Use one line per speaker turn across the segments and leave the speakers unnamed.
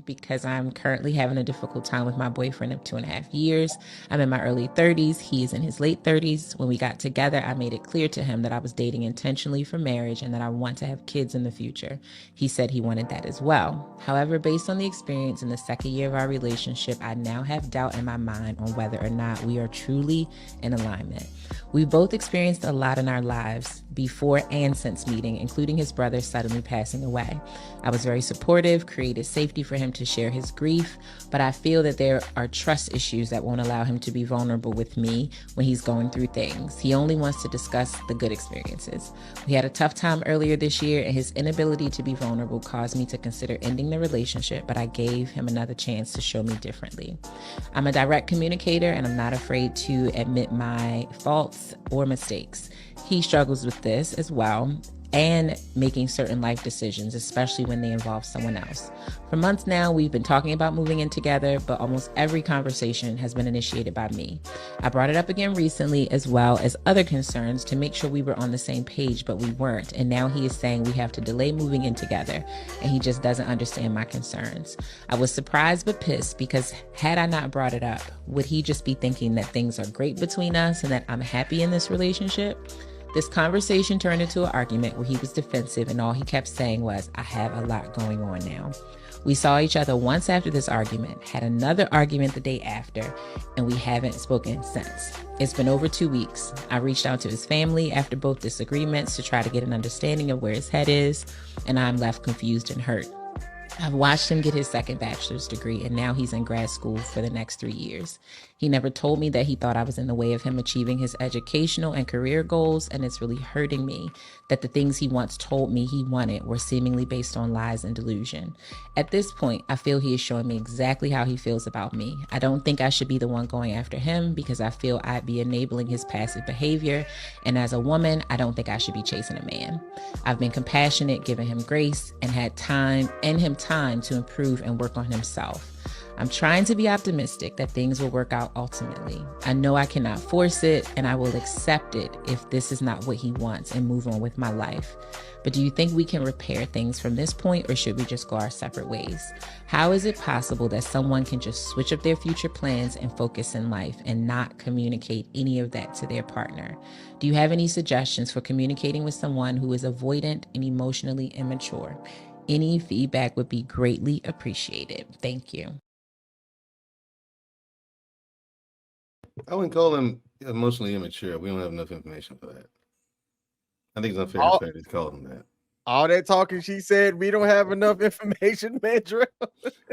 because I'm currently having a difficult time with my boyfriend of 2.5 years. I'm in my early 30s. He is in his late 30s. When we got together, I made it clear to him that I was dating intentionally for marriage and that I want to have kids in the future. He said he wanted that as well. However, based on the experience in the second year of our relationship, I now have doubt in my mind on whether or not we are truly in alignment. We've both experienced a lot in our lives before and since meeting, including his brother suddenly passing away. I was very supportive, created safety for him to share his grief, but I feel that there are trust issues that won't allow him to be vulnerable with me when he's going through things. He only wants to discuss the good experiences. We had a tough time earlier this year, and his inability to be vulnerable caused me to consider ending the relationship, but I gave him another chance to show me differently. I'm a direct communicator, and I'm not afraid to admit my faults or mistakes. He struggles with this as well, and making certain life decisions, especially when they involve someone else. For months now, we've been talking about moving in together, but almost every conversation has been initiated by me. I brought it up again recently, as well as other concerns, to make sure we were on the same page, but we weren't. And now he is saying we have to delay moving in together, and he just doesn't understand my concerns. I was surprised but pissed, because had I not brought it up, would he just be thinking that things are great between us and that I'm happy in this relationship? This conversation turned into an argument where he was defensive, and all he kept saying was, I have a lot going on now. We saw each other once after this argument, had another argument the day after, and we haven't spoken since. It's been over 2 weeks. I reached out to his family after both disagreements to try to get an understanding of where his head is, and I'm left confused and hurt. I've watched him get his second bachelor's degree, and now he's in grad school for the next 3 years. He never told me that he thought I was in the way of him achieving his educational and career goals, and it's really hurting me that the things he once told me he wanted were seemingly based on lies and delusion. At this point, I feel he is showing me exactly how he feels about me. I don't think I should be the one going after him, because I feel I'd be enabling his passive behavior, and as a woman, I don't think I should be chasing a man. I've been compassionate, giving him grace, and had time to improve and work on himself. I'm trying to be optimistic that things will work out ultimately. I know I cannot force it, and I will accept it if this is not what he wants and move on with my life. But do you think we can repair things from this point, or should we just go our separate ways? How is it possible that someone can just switch up their future plans and focus in life and not communicate any of that to their partner? Do you have any suggestions for communicating with someone who is avoidant and emotionally immature? Any feedback would be greatly appreciated. Thank you.
I wouldn't call him emotionally immature. We don't have enough information for that. I think it's unfair and
All,
fair to call him that.
all that talking she said, we don't have enough information, man.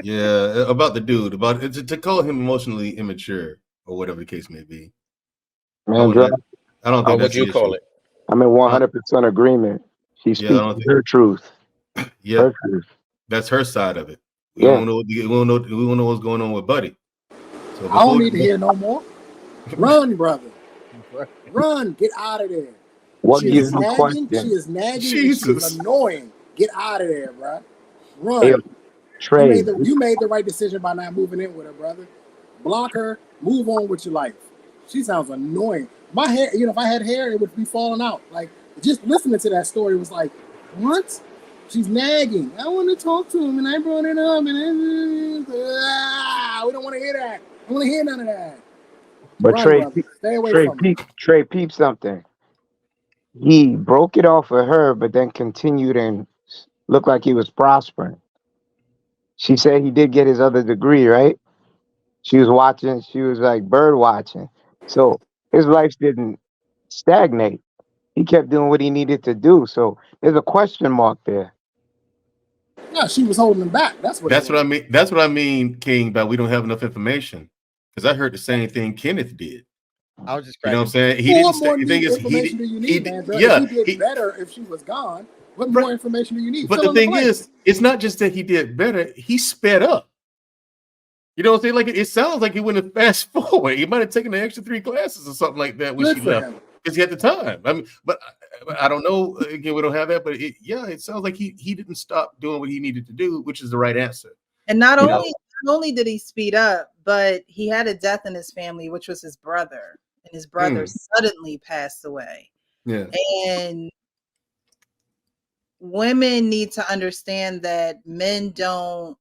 Yeah, about the dude, about to call him emotionally immature or whatever the case may be. I
Man,
wouldn't. I don't
How
think
would
that's
you
the
call
issue.
it?
I'm in
I don't,
100% agreement. She's
yeah, I
speaking
don't think.
her truth.
Yeah,
Her truth.
that's her side of it. We
Yeah.
don't know. We don't know. We don't know what's going on with Buddy. So
I don't
before,
need to hear no more. Run, brother. Run. Get out of there.
What
She is
gives you
nagging. She
question?
is nagging, and she is
Jesus,
annoying. Get out of there, bro.
Hey,
Run.
Trey,
You made the right decision by not moving in with her, brother. Block her. Move on with your life. She sounds annoying. My hair, if I had hair, it would be falling out. Like, just listening to that story was like, what? She's nagging. I want to talk to him, and I brought it up, and we don't want to hear that. I don't want to hear none of that.
but
Run, brother. Stay away from her.
Trey, peep something. He broke it off of her, but then continued and looked like he was prospering. She said he did get his other degree, right? She was watching, she was like bird watching. So his life didn't stagnate. He kept doing what he needed to do. So there's a question mark there.
No, she was holding him back. That's what it
that's what
was.
I mean. That's what I mean, King. But we don't have enough information because I heard the same thing Kenneth did.
I was just
You know what I'm
cracking.
saying? He
Well,
didn't
what
say.
more
The thing is,
information do you need, man? If
yeah,
he did better if she was gone, what
right.
more information do you need?
But
Fill
the
in the
thing
blanks.
is, it's not just that he did better. He sped up. You know what I'm saying? Like it sounds like he went to fast forward. He might have taken the extra 3 classes or something like that when
Good
she
for
left
him.
because he had the time. I mean, but I don't know. Again, we don't have that. But it sounds like he didn't stop doing what he needed to do, which is the right answer.
And not
You
only
know?
not only did he speed up, but he had a death in his family, which was his brother, and his brother suddenly passed away.
Yeah.
And women need to understand that men don't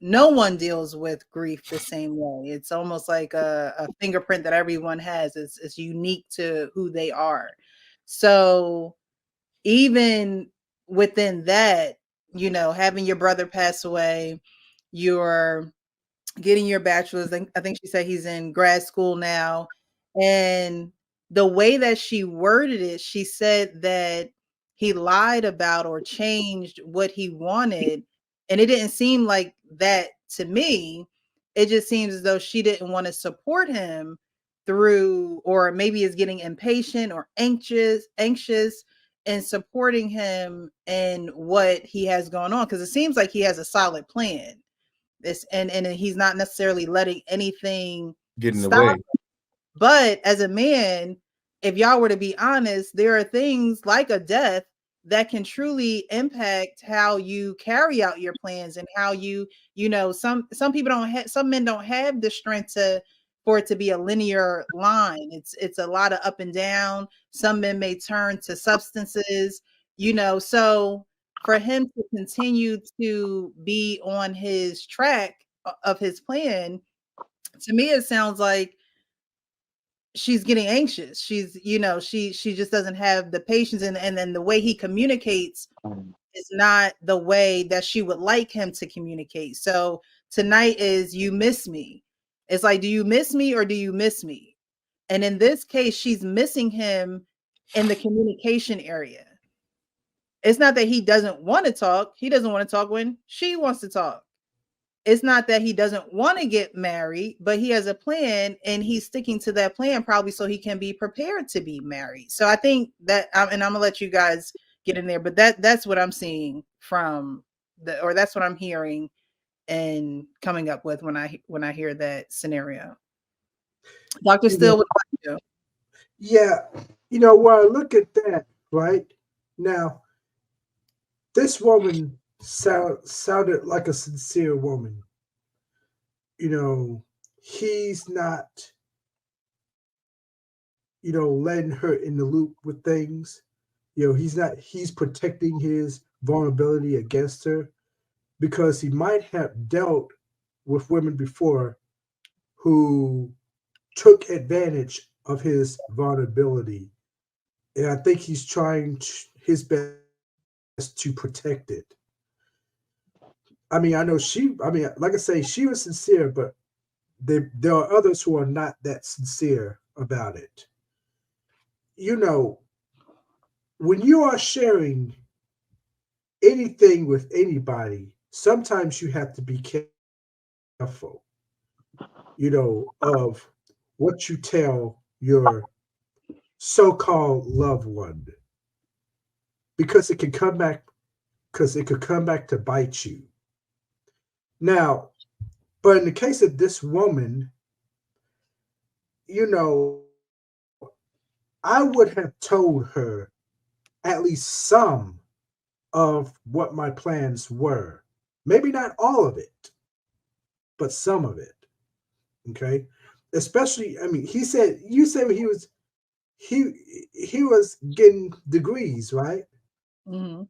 no one deals with grief the same way. It's almost like a fingerprint that everyone has. It's unique to who they are. So even within that, you know, having your brother pass away, you're getting your bachelor's. I think she said he's in grad school now. And the way that she worded it, she said that he lied about or changed what he wanted. And it didn't seem like that to me. It just seems as though she didn't want to support him through, or maybe is getting impatient or anxious in supporting him in what he has going on. Because it seems like he has a solid plan. And he's not necessarily letting anything
Get in the
stop
way.
him. But as a man, if y'all were to be honest, there are things like a death that can truly impact how you carry out your plans and how you know, some people don't have, some men don't have the strength to for it to be a linear line. It's a lot of up and down. Some men may turn to substances, you know, so for him to continue to be on his track of his plan, to me it sounds like she's getting anxious. She's, you know, she just doesn't have the patience, and then the way he communicates is not the way that she would like him to communicate. So tonight is, you miss me. It's like, do you miss me or do you miss me? And in this case, she's missing him in the communication area. It's not that he doesn't want to talk. He doesn't want to talk when she wants to talk. It's not that he doesn't want to get married, but he has a plan and he's sticking to that plan probably so he can be prepared to be married. So I think that, and I'm gonna let you guys get in there, but that's what I'm seeing from or that's what I'm hearing and coming up with when I hear that scenario. Dr. Still, what about you?
Yeah, you know, when I look at that, right now, this woman sounded like a sincere woman. You know, he's not, you know, letting her in the loop with things. You know, he's protecting his vulnerability against her because he might have dealt with women before who took advantage of his vulnerability. And I think he's trying his best to protect it. I mean, I know like I say, she was sincere, but there are others who are not that sincere about it. You know, when you are sharing anything with anybody, sometimes you have to be careful, you know, of what you tell your so-called loved one, because it could come back to bite you. Now, but in the case of this woman, you know, I would have told her at least some of what my plans were. Maybe not all of it, but some of it. Okay. Especially, I mean, you said he was getting degrees, right?
Mm-hmm.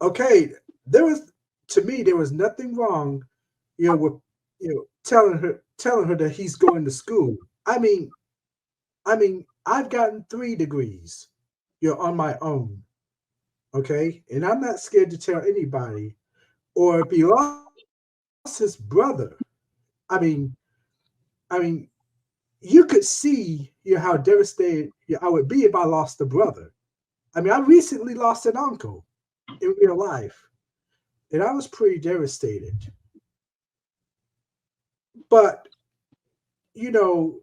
Okay. There was nothing wrong, you know, with, you know, telling her that he's going to school. I mean, I've gotten 3 degrees, you know, on my own. Okay. And I'm not scared to tell anybody. Or if he lost his brother, I mean, you could see, you know, how devastated, you know, I would be if I lost a brother. I mean, I recently lost an uncle in real life, and I was pretty devastated. But, you know,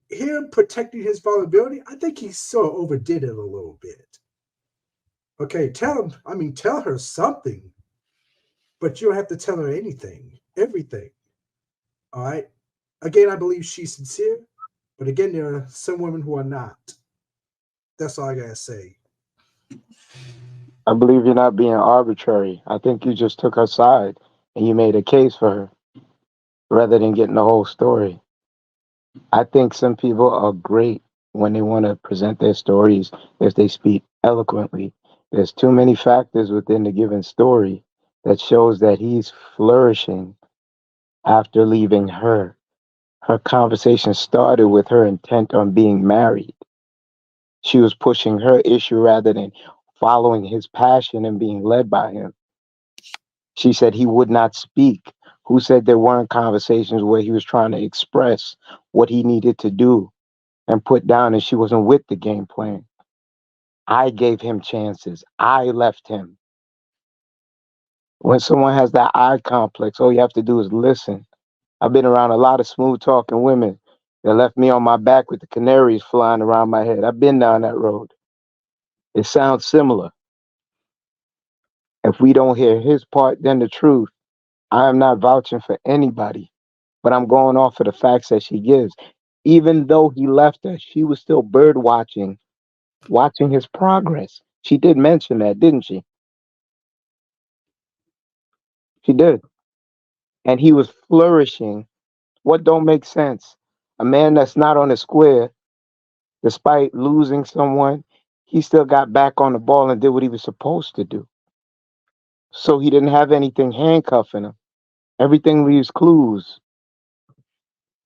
him protecting his vulnerability, I think he sort of overdid it a little bit. Okay, tell her something, but you don't have to tell her everything. All right. Again, I believe she's sincere, but again, there are some women who are not. That's all I gotta say.
I believe you're not being arbitrary. I think you just took her side and you made a case for her rather than getting the whole story. I think some people are great when they want to present their stories if they speak eloquently. There's too many factors within the given story that shows that he's flourishing after leaving her. Her conversation started with her intent on being married. She was pushing her issue rather than following his passion and being led by him. She said he would not speak. Who said there weren't conversations where he was trying to express what he needed to do and put down, and she wasn't with the game plan? I gave him chances. I left him. When someone has that I complex, all you have to do is listen. I've been around a lot of smooth talking women that left me on my back with the canaries flying around my head. I've been down that road. It sounds similar. If we don't hear his part, then the truth. I am not vouching for anybody, but I'm going off of the facts that she gives. Even though he left her, she was still bird watching, watching his progress. She did mention that, didn't she? She did. And he was flourishing. What don't make sense? A man that's not on the square, despite losing someone, he still got back on the ball and did what he was supposed to do. So he didn't have anything handcuffing him. Everything leaves clues.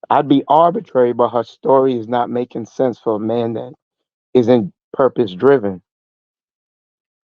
I'd be arbitrary, but her story is not making sense for a man that isn't purpose driven.